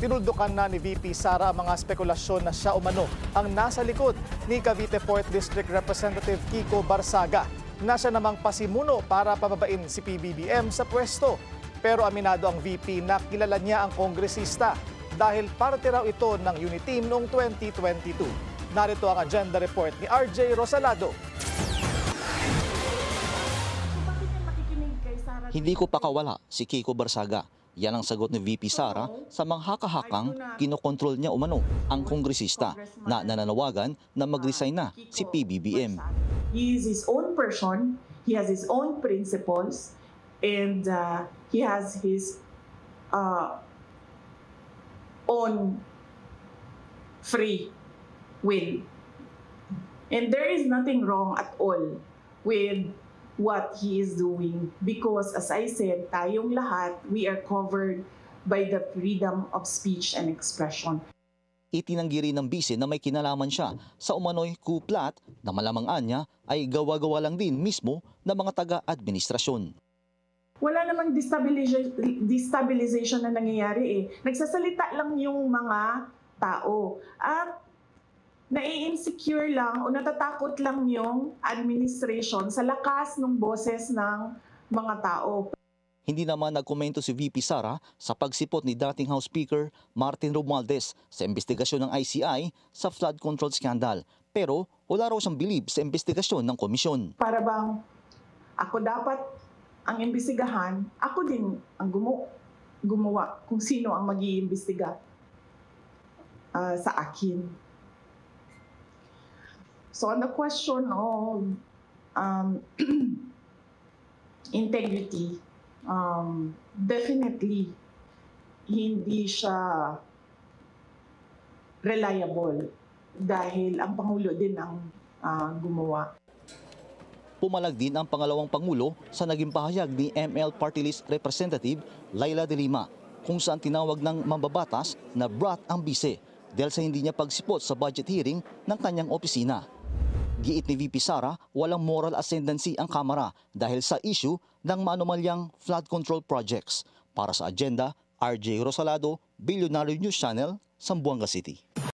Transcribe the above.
Tinuldukan na ni VP Sara ang mga spekulasyon na siya umano ang nasa likod ni Cavite 4th District Representative Kiko Barsaga na siya namang pasimuno para pababain si PBBM sa pwesto. Pero aminado ang VP na kilala niya ang kongresista dahil parte raw ito ng Uniteam noong 2022. Narito ang agenda report ni RJ Rosalado. Hindi ko pakawala si Kiko Barsaga. Yan ang sagot ni VP Sara sa manghakahakang kinokontrol niya umano ang kongresista na nananawagan na mag-resign na si PBBM. He is his own person, he has his own principles, and he has his own free will. And there is nothing wrong at all with what he is doing because, as I said, tayong lahat, we are covered by the freedom of speech and expression. Itinanggi rin ng bise na may kinalaman siya sa umano'y kuplat na malamang niya ay gawa-gawa lang din mismo ng mga taga-administrasyon. Wala namang destabilization na nangyayari eh. Nagsasalita lang yung mga tao at nai-insecure lang o natatakot lang yung administration sa lakas ng boses ng mga tao. Hindi naman nagkomento si VP Sara sa pagsipot ni dating House Speaker Martin Romualdez sa investigasyon ng ICI sa flood control scandal. Pero wala raw siyang bilib sa investigasyon ng komisyon. Para bang ako dapat ang imbestigahan, ako din ang gumawa kung sino ang mag-iimbestiga sa akin. So on the question of integrity, definitely hindi siya reliable dahil ang Pangulo din ang gumawa. Pumalag din ang pangalawang Pangulo sa naging pahayag ni ML Party List Representative Laila de Lima kung saan tinawag ng mambabatas na brat ang bise dahil sa hindi niya pagsipot sa budget hearing ng kanyang opisina. Giit ni VP Sara, walang moral ascendancy ang Kamara dahil sa issue ng maanumalyang flood control projects. Para sa agenda, RJ Rosalado, Billionaire News Channel, Zamboanga City.